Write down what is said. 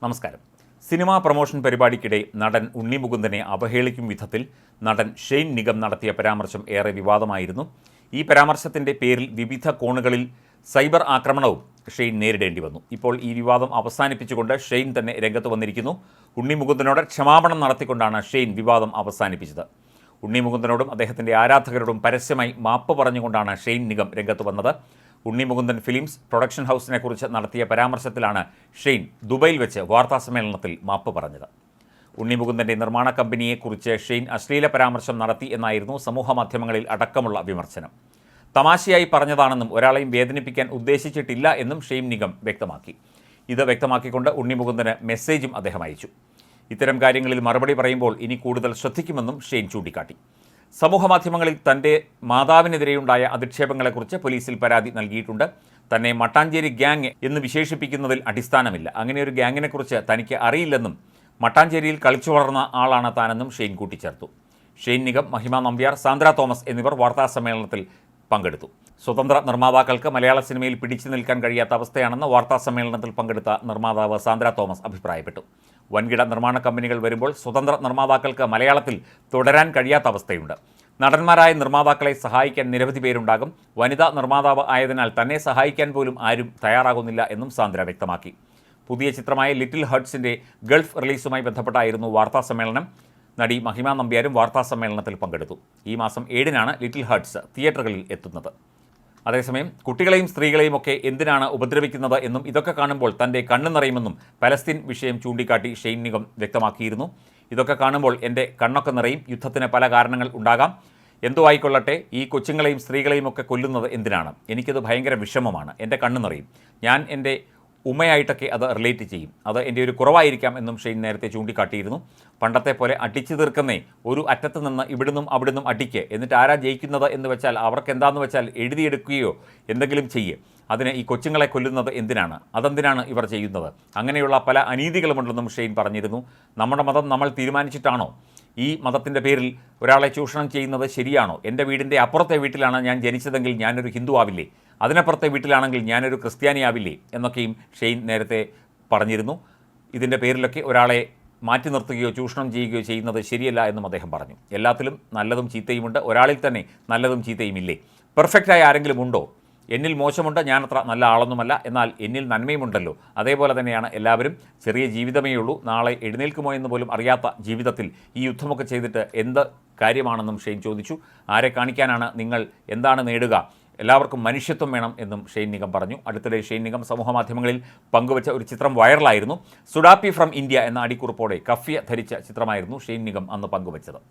നമസ്കാരം. Cinema promotion പരിപാടിക്കിടെ നടൻ ഉണ്ണി മുകുന്ദനെ അവഹേളിക്കും വിധത്തിൽ നടൻ ഷെയ്ൻ നിഗം നടത്തിയ പരാമർശം ഏറെ വിവാദമായിരുന്നു. ഈ പരാമർശത്തിൻ്റെ പേരിൽ വിവിധ കോണുകളിൽ സൈബർ ആക്രമണവും ഷെയ്ൻ നേരിടേണ്ടി വന്നു. ഇപ്പോൾ ഈ വിവാദം അവസാനിപ്പിച്ചുകൊണ്ട് ഷെയ്ൻ തന്നെ രംഗത്ത് വന്നിരിക്കുന്നു. ഉണ്ണി മുകുന്ദനോട് ക്ഷമാപണം നടത്തിക്കൊണ്ടാണ് ഷെയ്ൻ വിവാദം അവസാനിപ്പിച്ചത്. ഉണ്ണി മുകുന്ദനോടും അദ്ദേഹത്തിൻ്റെ ആരാധകരോടും പരസ്യമായി മാപ്പ് പറഞ്ഞുകൊണ്ടാണ് ഷെയ്ൻ നിഗം രംഗത്ത് വന്നത്. ഉണ്ണി മുകുന്ദൻ ഫിലിംസ് പ്രൊഡക്ഷൻ ഹൗസിനെക്കുറിച്ച് നടത്തിയ പരാമർശത്തിലാണ് ഷെയ്ൻ ദുബൈയിൽ വെച്ച് വാർത്താസമ്മേളനത്തിൽ മാപ്പ് പറഞ്ഞത്. ഉണ്ണി മുകുന്ദൻ്റെ നിർമ്മാണ കമ്പനിയെക്കുറിച്ച് ഷെയ്ൻ അശ്ലീല പരാമർശം നടത്തി എന്നായിരുന്നു സമൂഹമാധ്യമങ്ങളിൽ അടക്കമുള്ള വിമർശനം. തമാശയായി പറഞ്ഞതാണെന്നും ഒരാളെയും വേദനിപ്പിക്കാൻ ഉദ്ദേശിച്ചിട്ടില്ല എന്നും ഷെയ്ൻ നിഗം വ്യക്തമാക്കി. ഇത് വ്യക്തമാക്കിക്കൊണ്ട് ഉണ്ണി മുകുന്ദന് മെസ്സേജും അദ്ദേഹം അയച്ചു. ഇത്തരം കാര്യങ്ങളിൽ മറുപടി പറയുമ്പോൾ ഇനി കൂടുതൽ ശ്രദ്ധിക്കുമെന്നും ഷെയ്ൻ ചൂണ്ടിക്കാട്ടി. സമൂഹമാധ്യമങ്ങളിൽ തൻ്റെ മാതാവിനെതിരെയുണ്ടായ അധിക്ഷേപങ്ങളെക്കുറിച്ച് പോലീസിൽ പരാതി നൽകിയിട്ടുണ്ട്. തന്നെ മട്ടാഞ്ചേരി ഗ്യാങ് എന്ന് വിശേഷിപ്പിക്കുന്നതിൽ അടിസ്ഥാനമില്ല. അങ്ങനെയൊരു ഗ്യാങ്ങിനെക്കുറിച്ച് തനിക്ക് അറിയില്ലെന്നും മട്ടാഞ്ചേരിയിൽ കളിച്ചു വളർന്ന ആളാണ് താനെന്നും ഷെയ്ൻ കൂട്ടിച്ചേർത്തു. ഷെയ്ൻ നിഗം, മഹിമ നമ്പ്യാർ, സാന്ദ്ര തോമസ് എന്നിവർ വാർത്താസമ്മേളനത്തിൽ പങ്കെടുത്തു. സ്വതന്ത്ര നിർമ്മാതാക്കൾക്ക് മലയാള സിനിമയിൽ പിടിച്ചു നിൽക്കാൻ കഴിയാത്ത അവസ്ഥയാണെന്ന് വാർത്താസമ്മേളനത്തിൽ പങ്കെടുത്ത നിർമ്മാതാവ് സാന്ദ്ര തോമസ് അഭിപ്രായപ്പെട്ടു. വൻകിട നിർമ്മാണ കമ്പനികൾ വരുമ്പോൾ സ്വതന്ത്ര നിർമ്മാതാക്കൾക്ക് മലയാളത്തിൽ തുടരാൻ കഴിയാത്ത അവസ്ഥയുണ്ട്. നടന്മാരായ നിർമ്മാതാക്കളെ സഹായിക്കാൻ നിരവധി പേരുണ്ടാകും. വനിതാ നിർമ്മാതാവ് ആയതിനാൽ തന്നെ സഹായിക്കാൻ പോലും ആരും തയ്യാറാകുന്നില്ല എന്നും സാന്ദ്ര വ്യക്തമാക്കി. പുതിയ ചിത്രമായ ലിറ്റിൽ ഹേർട്സിൻ്റെ ഗൾഫ് റിലീസുമായി ബന്ധപ്പെട്ടായിരുന്നു വാർത്താസമ്മേളനം. നടി മഹിമ നമ്പ്യാരും വാർത്താസമ്മേളനത്തിൽ പങ്കെടുത്തു. ഈ മാസം 7-നാണ് ലിറ്റിൽ ഹേർട്സ് തിയേറ്ററുകളിൽ എത്തുന്നത്. അതേസമയം കുട്ടികളെയും സ്ത്രീകളെയും ഒക്കെ എന്തിനാണ് ഉപദ്രവിക്കുന്നത് എന്നും ഇതൊക്കെ കാണുമ്പോൾ തൻ്റെ കണ്ണ് നിറയുമെന്നും പലസ്തീൻ വിഷയം ചൂണ്ടിക്കാട്ടി ഷെയ്ൻ നിഗം വ്യക്തമാക്കിയിരുന്നു. ഇതൊക്കെ കാണുമ്പോൾ എൻ്റെ കണ്ണൊക്കെ നിറയും. യുദ്ധത്തിന് പല കാരണങ്ങൾ ഉണ്ടാകാം. എന്തോ ആയിക്കൊള്ളട്ടെ, ഈ കൊച്ചുങ്ങളെയും സ്ത്രീകളെയും ഒക്കെ കൊല്ലുന്നത് എന്തിനാണ്? എനിക്കത് ഭയങ്കര വിഷമമാണ്. എൻ്റെ കണ്ണ് നിറയും. ഞാൻ എൻ്റെ ഉമ്മയായിട്ടൊക്കെ അത് റിലേറ്റ് ചെയ്യും. അത് എൻ്റെ ഒരു കുറവായിരിക്കാം എന്നും ഷെയ്ൻ നേരത്തെ ചൂണ്ടിക്കാട്ടിയിരുന്നു. പണ്ടത്തെ പോലെ അടിച്ചു തീർക്കുന്നേ, ഒരു അറ്റത്ത് നിന്ന് ഇവിടുന്നും അവിടുന്നും അടിക്ക്, എന്നിട്ട് ആരാ ജയിക്കുന്നത് എന്ന് വെച്ചാൽ അവർക്ക് എന്താണെന്ന് വെച്ചാൽ എഴുതിയെടുക്കുകയോ എന്തെങ്കിലും ചെയ്യേ. അതിന് ഈ കൊച്ചുങ്ങളെ കൊല്ലുന്നത് എന്തിനാണ്? അതെന്തിനാണ് ഇവർ ചെയ്യുന്നത്? അങ്ങനെയുള്ള പല അനീതികളുമുണ്ടെന്നും ഷെയ്ൻ പറഞ്ഞിരുന്നു. നമ്മുടെ മതം നമ്മൾ തീരുമാനിച്ചിട്ടാണോ ഈ മതത്തിൻ്റെ പേരിൽ ഒരാളെ ചൂഷണം ചെയ്യുന്നത്? ശരിയാണോ? എൻ്റെ വീടിൻ്റെ അപ്പുറത്തെ വീട്ടിലാണ് ഞാൻ ജനിച്ചതെങ്കിൽ ഞാനൊരു ഹിന്ദു ആവില്ലേ? അതിനപ്പുറത്തെ വീട്ടിലാണെങ്കിൽ ഞാനൊരു ക്രിസ്ത്യാനിയാവില്ലേ എന്നൊക്കെയും ഷെയ്ൻ നേരത്തെ പറഞ്ഞിരുന്നു. ഇതിൻ്റെ പേരിലൊക്കെ ഒരാളെ മാറ്റി നിർത്തുകയോ ചൂഷണം ചെയ്യുകയോ ചെയ്യുന്നത് ശരിയല്ല എന്നും അദ്ദേഹം പറഞ്ഞു. എല്ലാത്തിലും നല്ലതും ചീത്തയുമുണ്ട്. ഒരാളിൽ തന്നെ നല്ലതും ചീത്തയുമില്ലേ? പെർഫെക്റ്റായ ആരെങ്കിലും ഉണ്ടോ? എന്നിൽ മോശമുണ്ട്, ഞാനത്ര നല്ല ആളൊന്നുമല്ല, എന്നാൽ എന്നിൽ നന്മയുമുണ്ടല്ലോ. അതേപോലെ തന്നെയാണ് എല്ലാവരും. ചെറിയ ജീവിതമേ ഉള്ളൂ. നാളെ എഴുന്നേൽക്കുമോ എന്ന് പോലും അറിയാത്ത ജീവിതത്തിൽ ഈ യുദ്ധമൊക്കെ ചെയ്തിട്ട് എന്ത് കാര്യമാണെന്നും ഷെയ്ൻ ചോദിച്ചു. ആരെ കാണിക്കാനാണ്? നിങ്ങൾ എന്താണ് നേടുക? എല്ലാവർക്കും മനുഷ്യത്വം വേണം എന്നും ഷെയ്ൻ നിഗം പറഞ്ഞു. അടുത്തിടെ ഷെയ്ൻ നിഗം സമൂഹമാധ്യമങ്ങളിൽ പങ്കുവച്ച ഒരു ചിത്രം വൈറലായിരുന്നു. സുഡാപ്പി ഫ്രം ഇന്ത്യ എന്ന അടിക്കുറിപ്പോടെ കഫ്യ ധരിച്ച ചിത്രമായിരുന്നു ഷെയ്ൻ നിഗം അന്ന് പങ്കുവച്ചത്.